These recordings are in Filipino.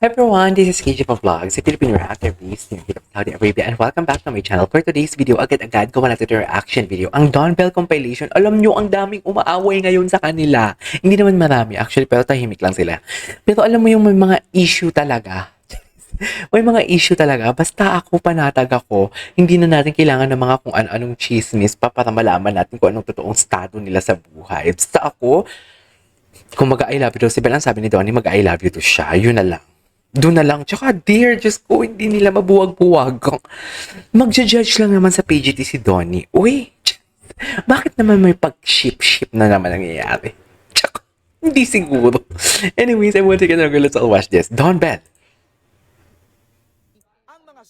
Everyone, this is KJ from Vlogs, a Filipino reactor based in Saudi Arabia, and welcome back to my channel. For today's video, agad-agad gawa natin yung reaction video. Ang Don Bell compilation, alam nyo, ang daming umaaway ngayon sa kanila. Hindi naman marami, actually, pero tahimik lang sila. Pero alam mo yung may mga issue talaga. May mga issue talaga. Basta ako, panatag ako, hindi na natin kailangan ng mga kung ano-anong chismis pa para malaman natin kung anong totoong estado nila sa buhay. Basta ako, kung mag-I love you daw, si Bell, ang sabi ni Donnie, mag-I love you to siya. Yun na lang. Doon na lang. Tsaka, dear, just ko, hindi nila mabuwag-buwag. Magja-judge lang naman sa PGT si Donnie. Uy, bakit naman may pag-ship-ship na naman nangyayari? Tsaka, hindi siguro. Anyways, I want to get a girl. Let's all watch this. Don Bell.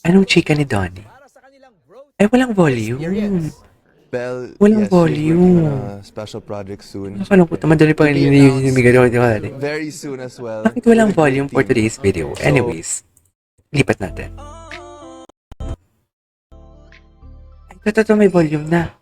Anong chika ni Donnie? Ay, walang volume. Bell, Walang yes, volume. she's working on a special project soon. Nakalungkot naman, dali pa rin yung Very soon as well. Bakit walang volume for today's video? Anyways, lipat natin. Ay, ito may volume na.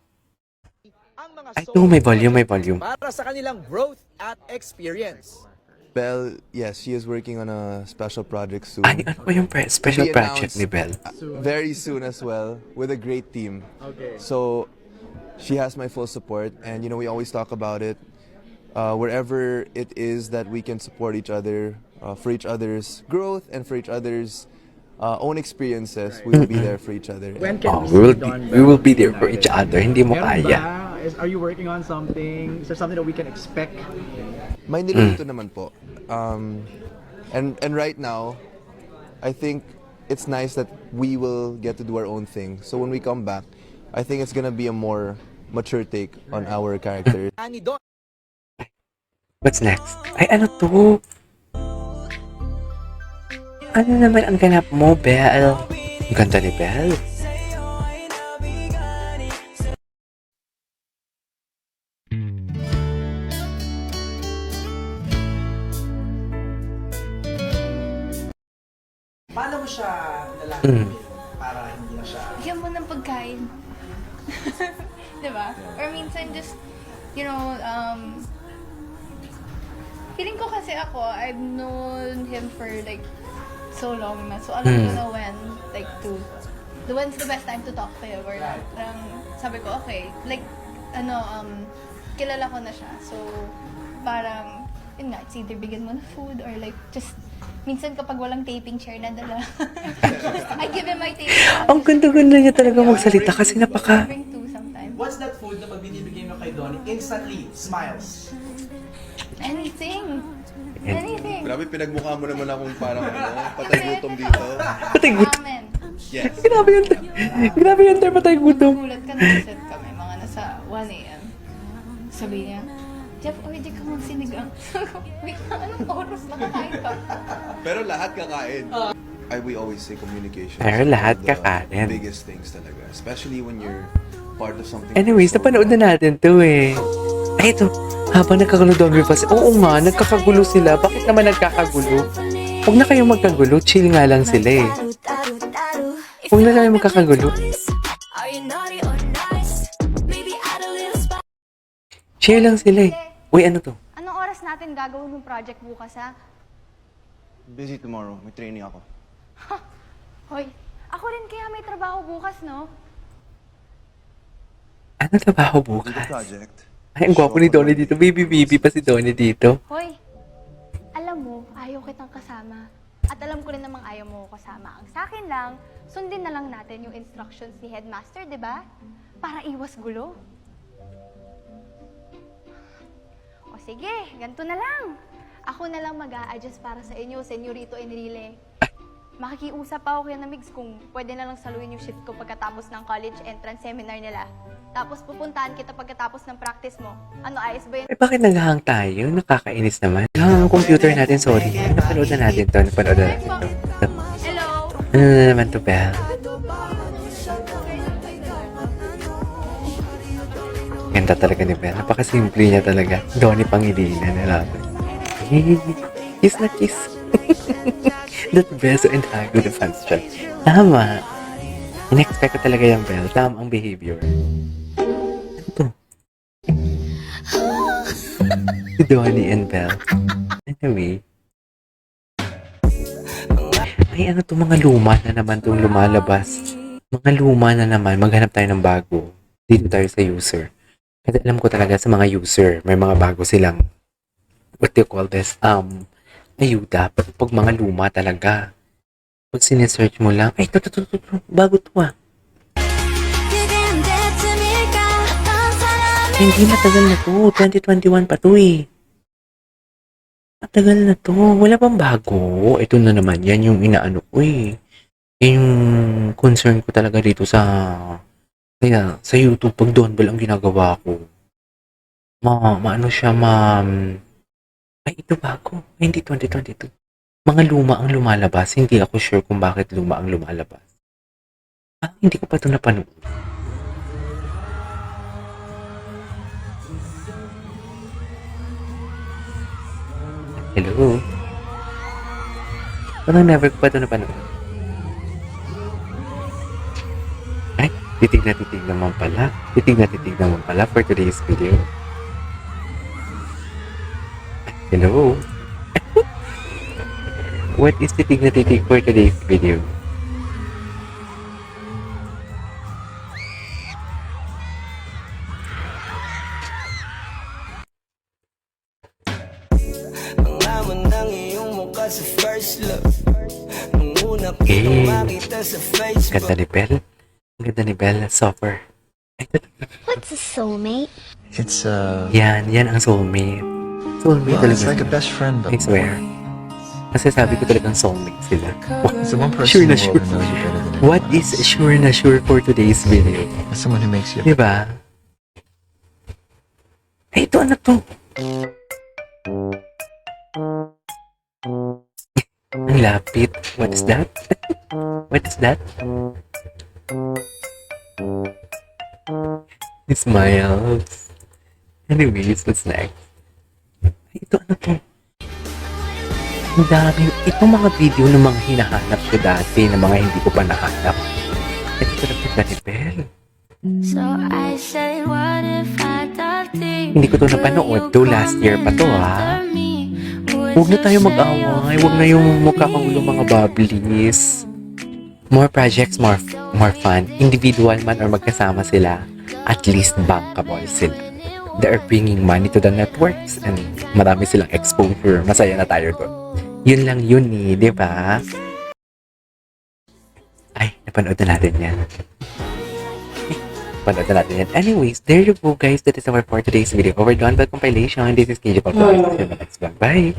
Ay, ito may volume. Para sa kanilang growth at experience. Bell, yes, she is working on a special project soon. Ay, ano ba yung special To be project announced ni Bell? Very soon as well, with a great team. Okay. So, she has my full support, and we always talk about it. Wherever it is that we can support each other, for each other's growth and for each other's own experiences, we will be there for each other. When can Oh, we see Don we Bell will be there for united? each other. Hindi mo Meron kaya. ba? Are you working on something? Is there something that we can expect? May niluluto naman po. And right now, I think it's nice that we will get to do our own thing. So when we come back, I think it's gonna be a more mature take on our character. Ani Don. What's next? Ay, ano to? Ano naman ang ganap mo, Belle? Ang ganda ni Belle. Paano mo siya lalaki para hindi na siya... Bigyan mo ng pagkain. Diba? Or minsan just, feeling ko kasi ako, I've known him for like so long na. So alam ko na when, like when's the best time to talk to him or parang sabi ko, okay, like, kilala ko na siya. So, parang, yun nga, it's either bigyan mo na food or like, just, minsan kapag walang taping chair na dala, I give him my taping chair. Ang ganda-ganda niya talaga magsalita kasi napaka... Bring two sometimes. What's that food na pag binibigay mo kay Donnie, instantly, smiles? Anything. Anything. Grabe, pinagmukha mo naman akong parang patay gutom dito. Patay gutom. Ramen. Yes. Grabe yun. Grabe yun, tayo patay gutom. Gulat ka na set kami, mga nasa 1 a.m. Sabi niya, Jeff, pwede ka mong sinigang. Wait, anong oras nakakain ka? Pero lahat kakain. We always say communication. Pero is lahat one of the kakain. biggest things talaga. Especially when you're part of something. Anyways, so napanood na natin to eh. Ay, ito. Habang nagkakagulo doon, oo nga, nagkakagulo sila. Bakit naman nagkakagulo? Huwag na kayong magkagulo. Chill nga lang sila eh. Huwag na kayong magkakagulo. Chill lang sila eh. Uy, ano to? Anong oras natin gagawin yung project bukas, ha? Busy tomorrow. May training ako. Hoy, ako rin kaya may trabaho bukas, no? Ano trabaho bukas? Project. Ay, ang gwapo ni Donnie dito. Baby pa si Donnie dito. Hoy, alam mo, ayaw kitang kasama. At alam ko rin namang ayaw mo ko kasama. Ang sa akin lang, sundin na lang natin yung instructions ni Headmaster, di ba? Para iwas gulo. O sige, ganito na lang. Ako na lang mag-a-adjust para sa inyo, Senyorito Enrile. Makikiusap ako kay Migs kung pwede na lang saluhin yung shift ko pagkatapos ng college entrance seminar nila. Tapos pupuntahan kita pagkatapos ng practice mo. Ano, ayos ba yun? Eh, bakit naghahang tayo? Nakakainis naman. Ang computer natin, sorry. Napanood na natin to. Hello? Ano na naman to, Belle? Ganda talaga ni Belle. Napakasimple niya talaga. Donnie Pangilinan na natin. Kiss na kiss. That beso and hug with the fans chat. Tama. In-expect ko talaga yung Belle. Tama ang behavior. Ano to? Si Donnie and Belle. Anyway. Ay, ano to, mga luma na naman itong lumalabas. Mga luma na naman. Maghanap tayo ng bago. Dito tayo sa user. Kasi alam ko talaga sa mga user, may mga bago silang, what do you call this? Ayuda. Pag mga luma talaga. Pag sinesearch mo lang, ay, to, bago to ah. Hindi matagal na to. 2021 pa to eh. Matagal na to. Wala pang bago. Ito na naman. Yan yung inaano ko eh. Yan yung concern ko talaga dito sa sa YouTube. Pag doon ba lang ginagawa ko. Maano siya, ay, ito bago. Ay, hindi 2022. Mga luma ang lumalabas. Hindi ako sure kung bakit luma ang lumalabas. Hindi ko pa ito napanood. Hello? Parang never ko pa ito napanood. Ay, titig na naman pala. Titig na naman pala for today's video. Hello? What is titig na titig for today's video? Ang ng iyong mukha sa first look. Nung una ko Okay. makita sa Facebook. Ganda ni Belle. Ang ganda ni Belle. Suffer. Ay, What's a soulmate? It's yan ang soulmate. Soulmate well, it's talaga. like a best friend, but I swear. Kasi sabi ko talagang soulmate sila. it's the one person Sure in na the sure. world who knows you better than anyone What is else. sure na sure for today's video? It's someone who makes you Diba? Ay, ito ano to? Ang lapit. What is that? What is that? He smiles. Anyways, what's next? Ay, ito ano to? Ang dami. Itong mga video ng mga hinahanap ko dati na mga hindi ko pa nahanap. Ito talaga ni Belle. So I say, what if I dive deep? Hindi ko to napanood. Though last year pa to ha. Huwag na tayo mag-away. Huwag na yung mukha kang ulo mga bubblies. More projects, more fun. Individual man or magkasama sila, at least bankable sila. They are bringing money to the networks and marami silang exposure. Masaya na tayo doon. Yun lang yun eh, di ba? Ay, napanood na natin yan. Napanood na natin yan. Anyways, there you go guys. That is our for today's video. Over done by compilation. This is KJ Pop. See you in the next one. Bye!